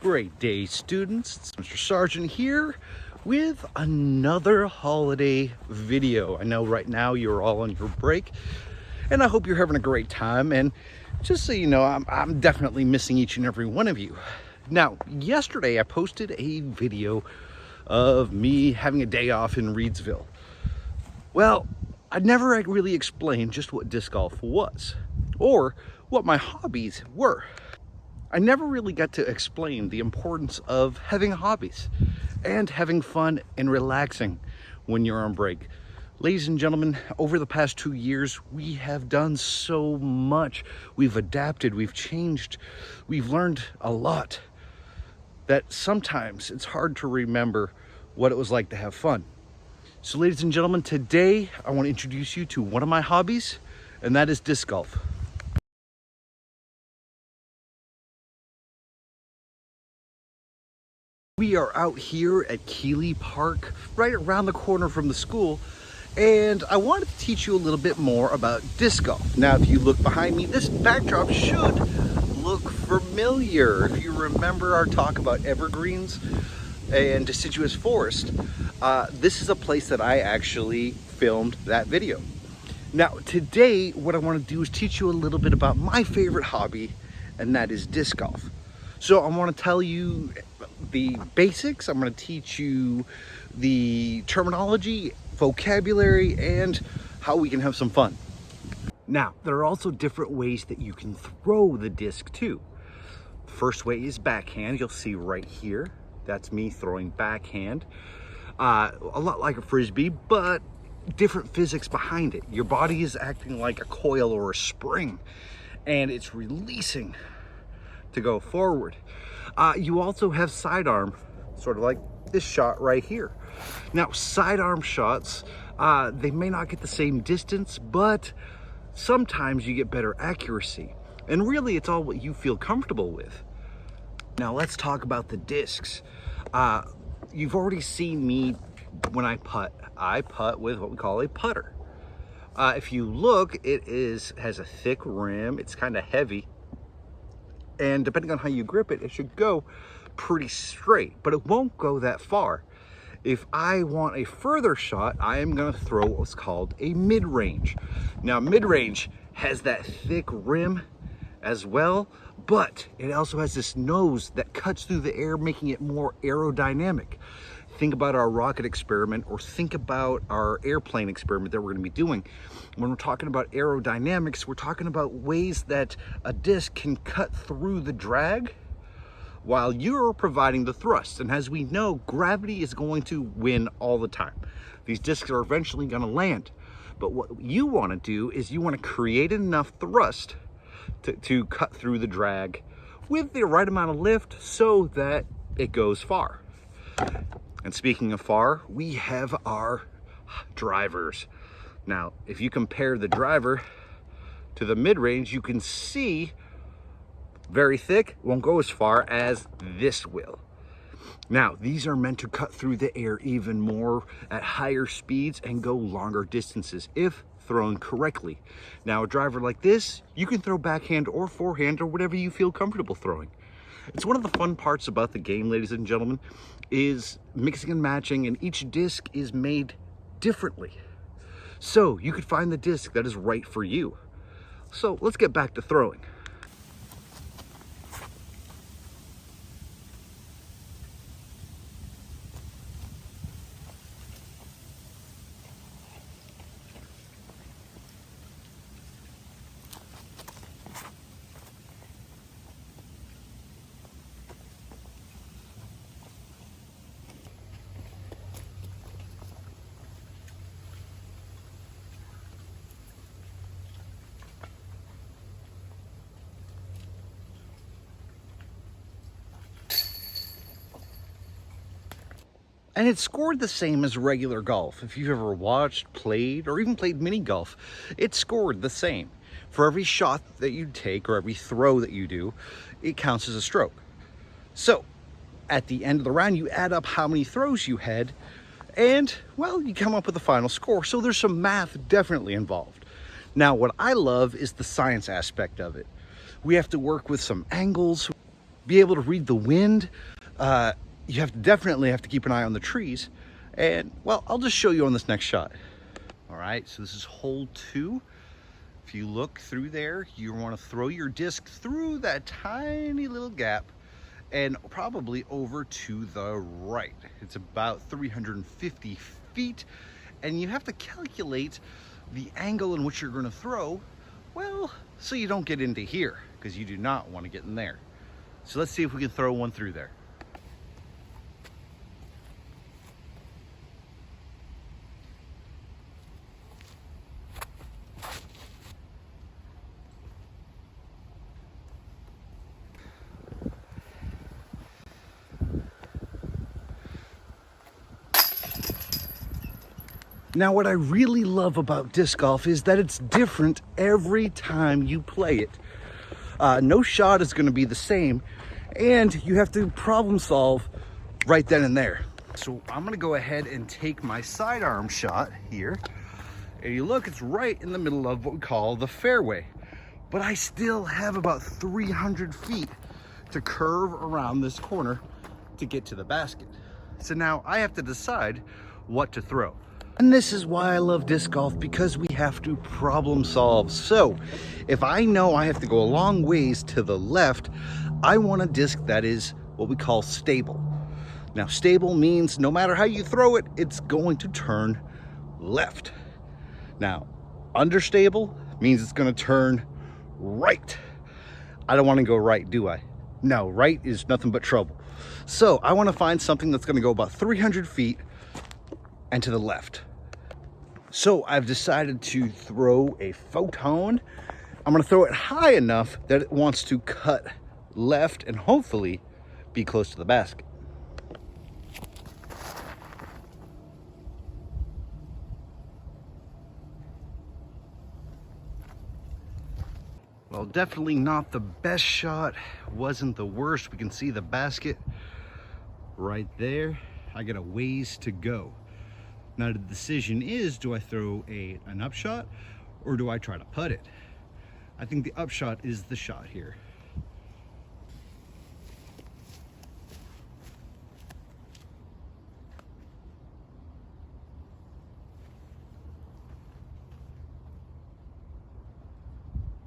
Great day, students. It's Mr. Sargent here with another holiday video. I know right now you're all on your break and I hope you're having a great time. And just so you know, I'm definitely missing each and every one of you. Now, yesterday I posted a video of me having a day off in Reedsville. Well, I never really explained just what disc golf was or what my hobbies were. I never really got to explain the importance of having hobbies and having fun and relaxing when you're on break. Ladies and gentlemen, over the past 2 years, we have done so much. We've adapted, we've changed, we've learned a lot that sometimes it's hard to remember what it was like to have fun. So ladies and gentlemen, today I want to introduce you to one of my hobbies, and that is disc golf. We are out here at Keeley Park, right around the corner from the school, and I wanted to teach you a little bit more about disc golf. Now, if you look behind me, this backdrop should look familiar. If you remember our talk about evergreens and deciduous forest, this is a place that I actually filmed that video. Now, today, what I want to do is teach you a little bit about my favorite hobby, and that is disc golf. So I want to tell you the basics. I'm going to teach you the terminology, vocabulary, and how we can have some fun. Now, there are also different ways that you can throw the disc too. First way is backhand. You'll see right here. That's me throwing backhand. A lot like a frisbee, but different physics behind it. Your body is acting like a coil or a spring, and it's releasing to go forward. You also have sidearm, sort of like this shot right here. Now, sidearm shots, they may not get the same distance, but sometimes you get better accuracy. And really, it's all what you feel comfortable with. Now, let's talk about the discs. You've already seen me when I putt with what we call a putter. If you look, it has a thick rim. It's kind of heavy. And depending on how you grip it, it should go pretty straight, but it won't go that far. If I want a further shot, I am going to throw what's called a mid-range. Now, mid-range has that thick rim as well, but it also has this nose that cuts through the air, making it more aerodynamic. Think about our rocket experiment, or think about our airplane experiment that we're going to be doing. When we're talking about aerodynamics, we're talking about ways that a disc can cut through the drag while you're providing the thrust. And as we know, gravity is going to win all the time. These discs are eventually going to land. But what you want to do is you want to create enough thrust to cut through the drag with the right amount of lift so that it goes far. And speaking of far, we have our drivers. Now, if you compare the driver to the mid-range, you can see very thick, won't go as far as this will. Now, these are meant to cut through the air even more at higher speeds and go longer distances if thrown correctly. Now, a driver like this, you can throw backhand or forehand or whatever you feel comfortable throwing. It's one of the fun parts about the game, ladies and gentlemen, is mixing and matching, and each disc is made differently. So you could find the disc that is right for you. So let's get back to throwing. And it's scored the same as regular golf. If you've ever watched, played, or even played mini golf, it's scored the same. For every shot that you take or every throw that you do, it counts as a stroke. So at the end of the round, you add up how many throws you had, and well, you come up with a final score. So there's some math definitely involved. Now, what I love is the science aspect of it. We have to work with some angles. be able to read the wind. You definitely have to keep an eye on the trees. And well, I'll just show you on this next shot. All right, so this is hole 2. If you look through there, you want to throw your disc through that tiny little gap and probably over to the right. It's about 350 feet, and you have to calculate the angle in which you're going to throw, well, so you don't get into here, because you do not want to get in there. So let's see if we can throw one through there. Now, what I really love about disc golf is that it's different every time you play it. No shot is going to be the same, and you have to problem solve right then and there. So I'm going to go ahead and take my sidearm shot here, and you look, it's right in the middle of what we call the fairway. But I still have about 300 feet to curve around this corner to get to the basket. So now I have to decide what to throw. And this is why I love disc golf, because we have to problem solve. So if I know I have to go a long ways to the left, I want a disc that is what we call stable. Now, stable means no matter how you throw it, it's going to turn left. Now, understable means it's going to turn right. I don't want to go right, do I? No, right is nothing but trouble. So I want to find something that's going to go about 300 feet and to the left. So I've decided to throw a photon. I'm going to throw it high enough that it wants to cut left and hopefully be close to the basket. Well, definitely not the best shot. Wasn't the worst. We can see the basket right there. I got a ways to go. Now the decision is, do I throw an upshot or do I try to putt it? I think the upshot is the shot here.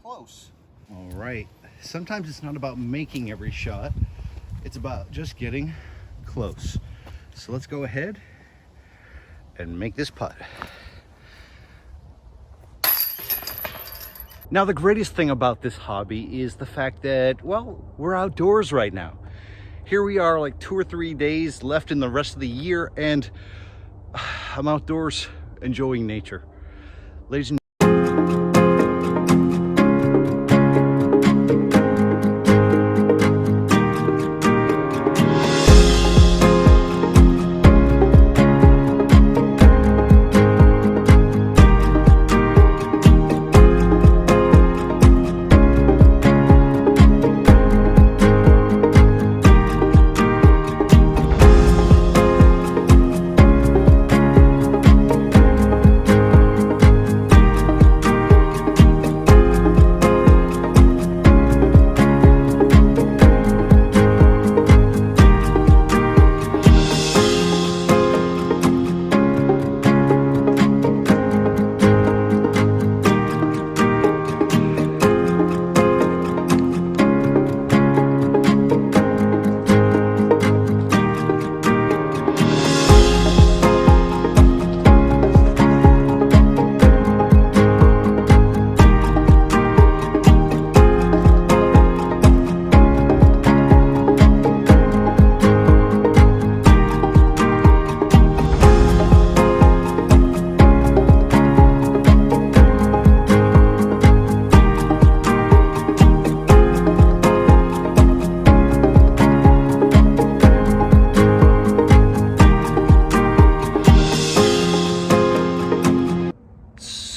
Close. All right. Sometimes it's not about making every shot. It's about just getting close. So let's go ahead and make this putt. Now, the greatest thing about this hobby is the fact that, well, we're outdoors right now. Here we are, like 2 or 3 days left in the rest of the year, and I'm outdoors enjoying nature. Ladies and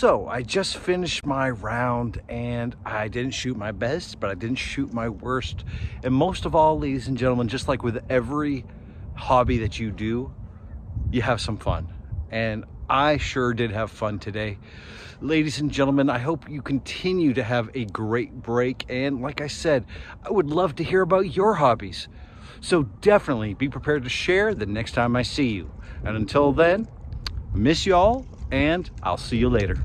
so I just finished my round, and I didn't shoot my best, but I didn't shoot my worst. And most of all, ladies and gentlemen, just like with every hobby that you do, you have some fun. And I sure did have fun today. Ladies and gentlemen, I hope you continue to have a great break. And like I said, I would love to hear about your hobbies. So definitely be prepared to share the next time I see you. And until then, miss y'all, and I'll see you later.